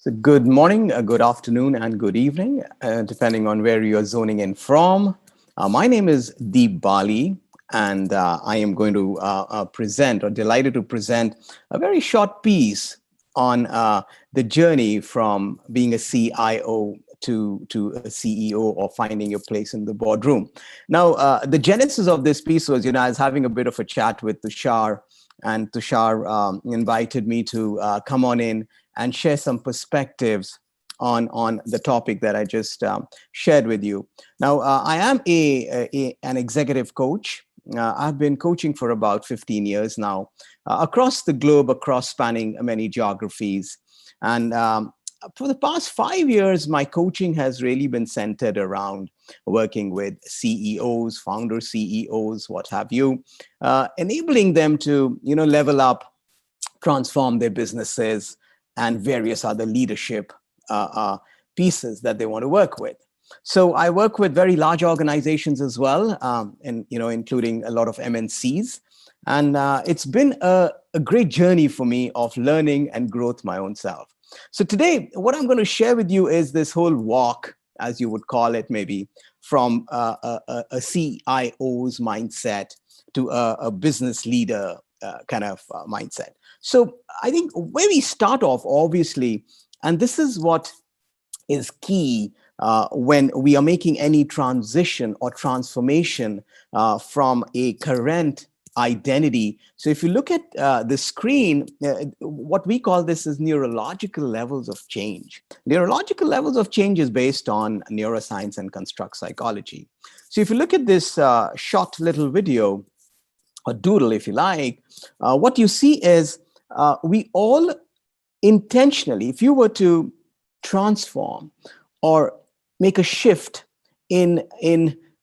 So good morning, good afternoon, and good evening, depending on where you're zoning in from. My name is Bali, and I am going to present, or delighted to present, a very short piece on the journey from being a CIO to a CEO, or finding your place in the boardroom. Now, the genesis of this piece was, I was having a bit of a chat with Tushar, and Tushar invited me to come on in and share some perspectives on the topic that I just shared with you. Now, I am an executive coach. I've been coaching for about 15 years now, across the globe, across spanning many geographies. And for the past 5 years, my coaching has really been centered around working with CEOs, founder CEOs, what have you, enabling them to, level up, transform their businesses, and various other leadership pieces that they want to work with. So I work with very large organizations as well, and including a lot of MNCs. And it's been a great journey for me of learning and growth my own self. So today, what I'm going to share with you is this whole walk, as you would call it, maybe from a CIO's mindset to a business leader kind of mindset. So I think where we start off, obviously, and this is what is key when we are making any transition or transformation from a current identity. So if you look at the screen, what we call this is neurological levels of change. Neurological levels of change is based on neuroscience and construct psychology. So if you look at this short little video, or doodle, if you like, what you see is we all intentionally, if you were to transform or make a shift in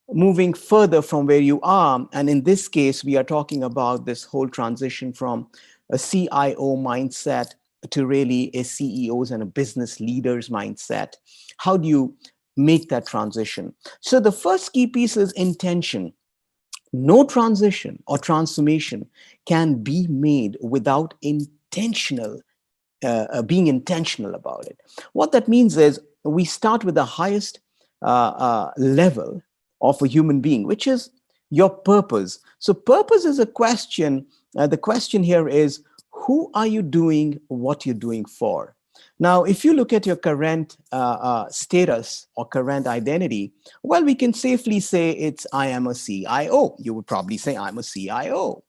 moving further from where you are, and in this case, we are talking about this whole transition from a CIO mindset to really a CEO's and a business leader's mindset. How do you make that transition? So the first key piece is intention. No transition or transformation can be made without being intentional about it. What that means is we start with the highest level of a human being, which is your purpose. So purpose is a question. The question here is, who are you doing what you're doing for? Now, if you look at your current status or current identity, well, we can safely say it's I am a CIO. You would probably say I'm a CIO.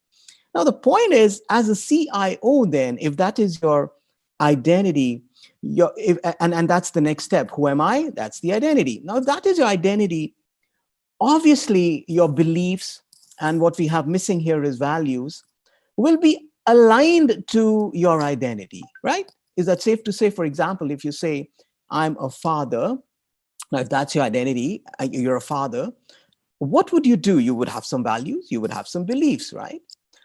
Now, the point is, as a CIO, then, if that is your identity, and that's the next step. Who am I? That's the identity. Now, if that is your identity, obviously, your beliefs and what we have missing here is values will be aligned to your identity, right? Is that safe to say? For example, if you say, I'm a father, now if that's your identity, you're a father, what would you do? You would have some values, you would have some beliefs, right?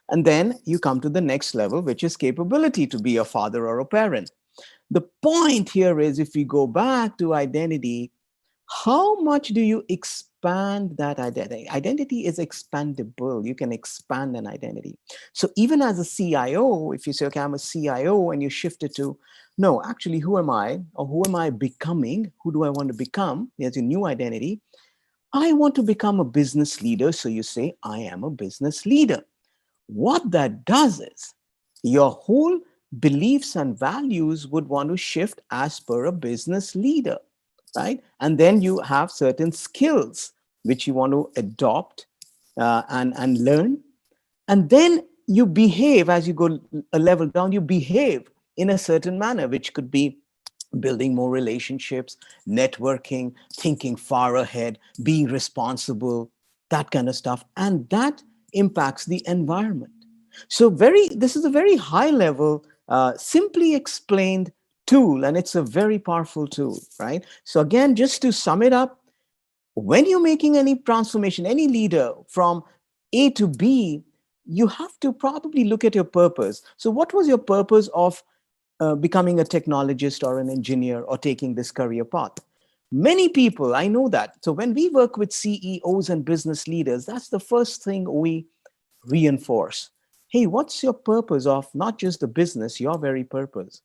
And then you come to the next level, which is capability to be a father or a parent. The point here is, if we go back to identity, how much do you expand that identity? Identity is expandable. You can expand an identity. So even as a CIO, if you say, okay, I'm a CIO, and you shift it to, no, actually, who am I? Or who am I becoming? Who do I want to become? There's a new identity. I want to become a business leader. So you say, I am a business leader. What that does is your whole beliefs and values would want to shift as per a business leader. Right? And then you have certain skills which you want to adopt and learn. And then you behave, as you go a level down, you behave in a certain manner, which could be building more relationships, networking, thinking far ahead, being responsible, that kind of stuff. And that impacts the environment. So this is a very high level, simply explained tool, and it's a very powerful tool, right? So again, just to sum it up, when you're making any transformation, any leader from A to B, you have to probably look at your purpose. So what was your purpose of becoming a technologist or an engineer or taking this career path? Many people, I know that. So when we work with CEOs and business leaders, that's the first thing we reinforce. Hey, what's your purpose of not just the business, your very purpose?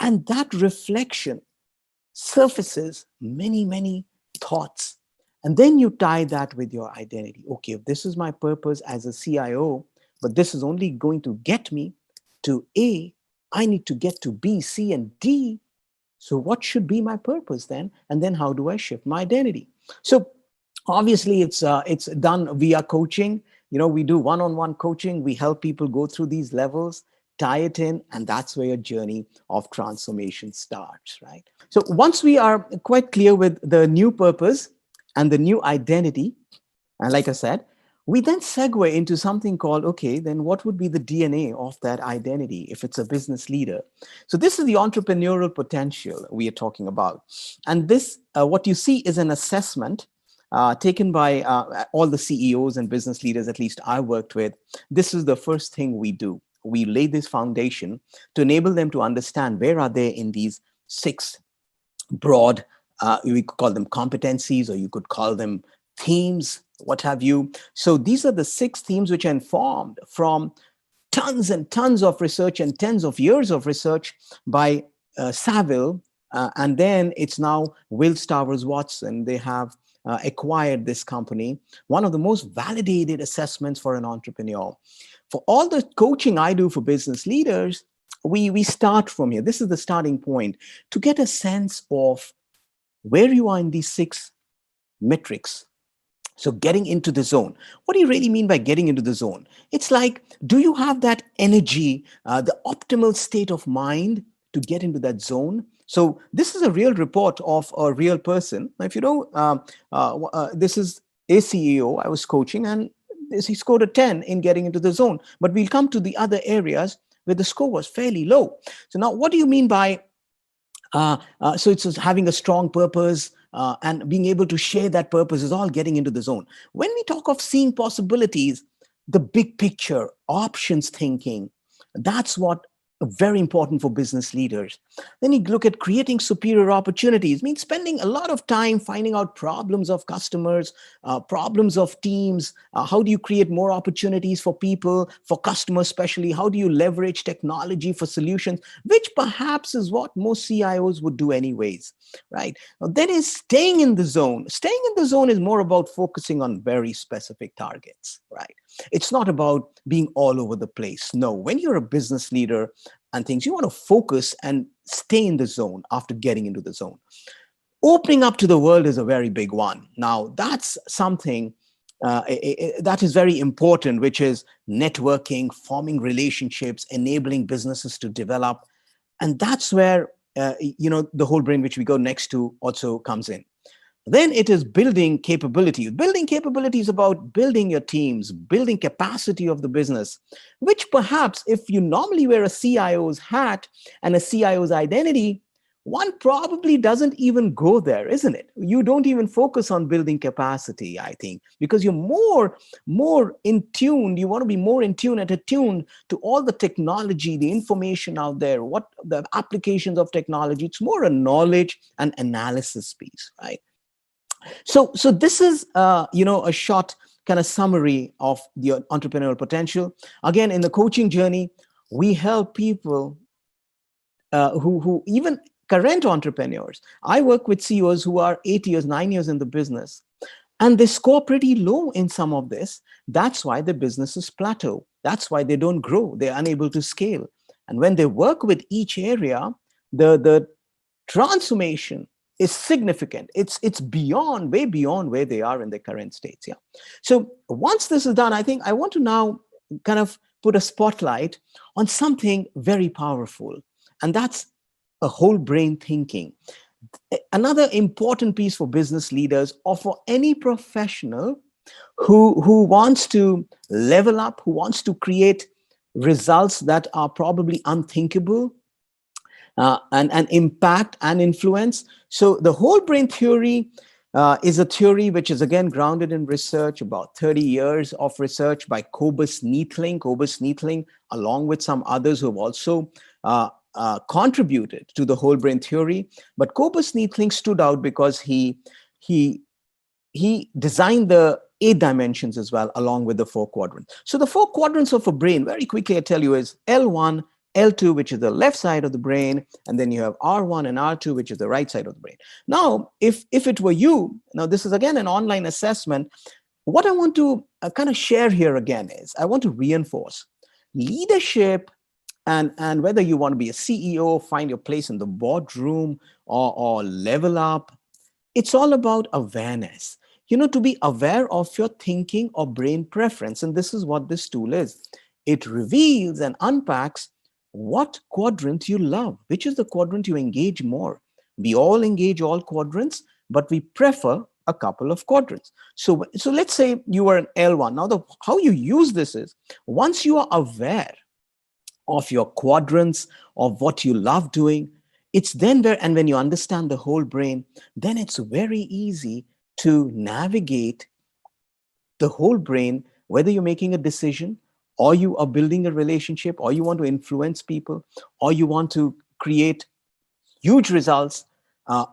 And that reflection surfaces many, many thoughts. And then you tie that with your identity. Okay, if this is my purpose as a CIO, but this is only going to get me to A, I need to get to B, C, and D. So what should be my purpose then? And then how do I shift my identity? So obviously it's done via coaching. We do one-on-one coaching. We help people go through these levels, tie it in, and that's where your journey of transformation starts, right? So once we are quite clear with the new purpose and the new identity, and like I said, we then segue into something called, okay, then what would be the DNA of that identity if it's a business leader? So this is the entrepreneurial potential we are talking about. And this, what you see is an assessment taken by all the CEOs and business leaders, at least I worked with. This is the first thing we do. We lay this foundation to enable them to understand where are they in these 6 broad, we could call them competencies, or you could call them themes, what have you. So these are the 6 themes which are informed from tons and tons of research and tens of years of research by Saville. And then it's now Will Starvers Watson. They have acquired this company, one of the most validated assessments for an entrepreneur. For all the coaching I do for business leaders, we start from here. This is the starting point to get a sense of where you are in these 6 metrics. So getting into the zone. What do you really mean by getting into the zone? It's like, do you have that energy, the optimal state of mind to get into that zone? So this is a real report of a real person. If you know, this is a CEO I was coaching, and he scored a 10 in getting into the zone. But we'll come to the other areas where the score was fairly low. So now, what do you mean by, so it's having a strong purpose, and being able to share that purpose is all getting into the zone. When we talk of seeing possibilities, the big picture, options thinking, that's what very important for business leaders. Then you look at creating superior opportunities, means spending a lot of time finding out problems of customers, problems of teams. How do you create more opportunities for people, for customers especially? How do you leverage technology for solutions, which perhaps is what most CIOs would do anyways, right? Now, then is staying in the zone. Staying in the zone is more about focusing on very specific targets, right? It's not about being all over the place. No, when you're a business leader and things, you want to focus and stay in the zone after getting into the zone. Opening up to the world is a very big one. Now, that's something that is very important, which is networking, forming relationships, enabling businesses to develop. And that's where, the whole brain, which we go next to, also comes in. Then it is building capability. Building capability is about building your teams, building capacity of the business, which perhaps if you normally wear a CIO's hat and a CIO's identity, one probably doesn't even go there, isn't it? You don't even focus on building capacity, I think, because you're more in tune. You want to be more in tune and attuned to all the technology, the information out there, what the applications of technology. It's more a knowledge and analysis piece, right? So this is a short kind of summary of the entrepreneurial potential. Again, in the coaching journey, we help people who even current entrepreneurs. I work with CEOs who are 8 years, 9 years in the business, and they score pretty low in some of this. That's why the businesses plateau. That's why they don't grow. They're unable to scale. And when they work with each area, the transformation is significant. It's beyond, way beyond where they are in their current states. Yeah. So once this is done, I think I want to now kind of put a spotlight on something very powerful, and that's a whole brain thinking. Another important piece for business leaders or for any professional who wants to level up, who wants to create results that are probably unthinkable, and impact and influence. So the whole brain theory is a theory which is again grounded in research, about 30 years of research by Cobus Neethling, along with some others who have also contributed to the whole brain theory. But Cobus Neethling stood out because he designed the 8 dimensions as well, along with the 4 quadrants. So the 4 quadrants of a brain, very quickly I tell you, is L1, L2, which is the left side of the brain, and then you have R1 and R2, which is the right side of the brain. Now, if it were you, now this is again an online assessment, what I want to kind of share here again is I want to reinforce leadership, and whether you want to be a CEO, find your place in the boardroom, or level up, it's all about awareness. To be aware of your thinking or brain preference. And this is what this tool is. It reveals and unpacks what quadrant you love, which is the quadrant you engage more. We all engage all quadrants, but we prefer a couple of quadrants. So let's say you are an L1. Now, how you use this is, once you are aware of your quadrants, of what you love doing, it's then where, and when you understand the whole brain, then it's very easy to navigate the whole brain, whether you're making a decision, or you are building a relationship, or you want to influence people, or you want to create huge results,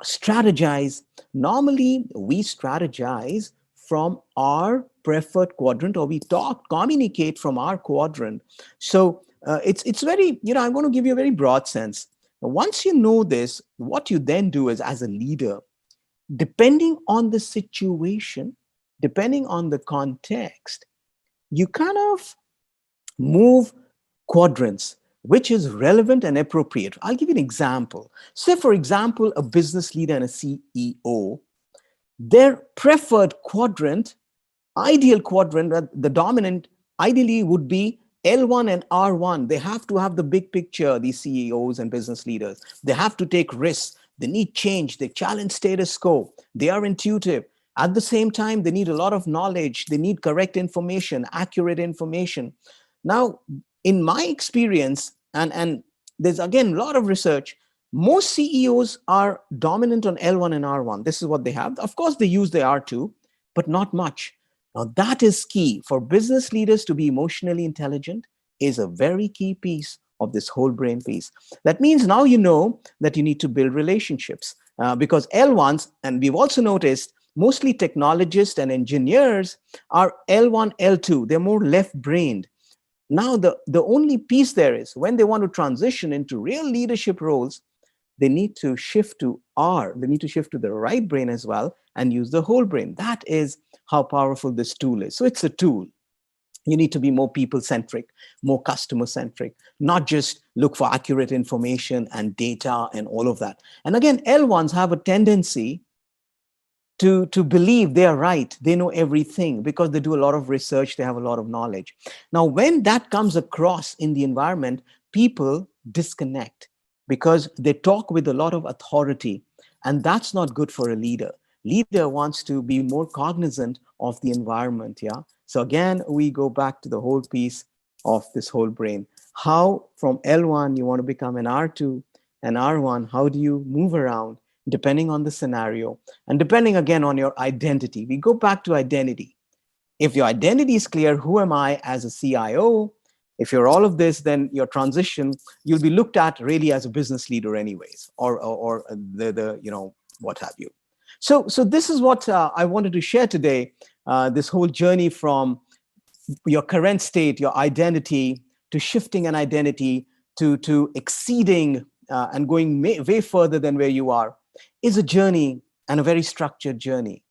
strategize. Normally, we strategize from our preferred quadrant, or we communicate from our quadrant. So it's very, I want to give you a very broad sense. Once you know this, what you then do is, as a leader, depending on the situation, depending on the context, you kind of move quadrants, which is relevant and appropriate. I'll give you an example. Say, for example, a business leader and a CEO, their preferred quadrant, ideal quadrant, the dominant ideally would be L1 and R1. They have to have the big picture, these CEOs and business leaders. They have to take risks. They need change. They challenge status quo. They are intuitive. At the same time, they need a lot of knowledge. They need correct information, accurate information. Now, in my experience, and there's again a lot of research, most CEOs are dominant on L1 and R1. This is what they have. Of course, they use the R2, but not much. Now, that is key. For business leaders to be emotionally intelligent is a very key piece of this whole brain piece. That means now you know that you need to build relationships, because L1s, and we've also noticed, mostly technologists and engineers are L1, L2. They're more left-brained. Now, the only piece there is, when they want to transition into real leadership roles, they need to shift to R. They need to shift to the right brain as well and use the whole brain. That is how powerful this tool is. So it's a tool. You need to be more people-centric, more customer-centric, not just look for accurate information and data and all of that. And again, L1s have a tendency to believe they are right. They know everything because they do a lot of research. They have a lot of knowledge. Now, when that comes across in the environment, people disconnect because they talk with a lot of authority, and that's not good for a leader. Leader wants to be more cognizant of the environment, yeah? So again, we go back to the whole piece of this whole brain. How from L1 you want to become an R2, and R1, how do you move around depending on the scenario and depending again on your identity. We go back to identity. If your identity is clear, who am I as a CIO? If you're all of this, then your transition, you'll be looked at really as a business leader anyways, or the what have you. So this is what I wanted to share today, this whole journey from your current state, your identity, to shifting an identity, to exceeding and going way further than where you are, is a journey, and a very structured journey.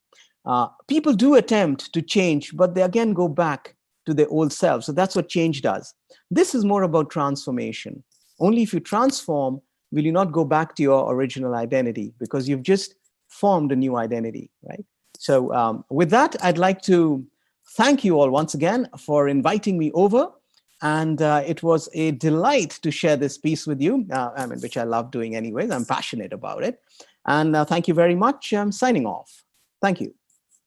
People do attempt to change, but they again go back to their old self. So that's what change does. This is more about transformation. Only if you transform will you not go back to your original identity, because you've just formed a new identity, right? So with that, I'd like to thank you all once again for inviting me over. And it was a delight to share this piece with you, which I love doing anyways. I'm passionate about it. And thank you very much. I'm signing off. Thank you.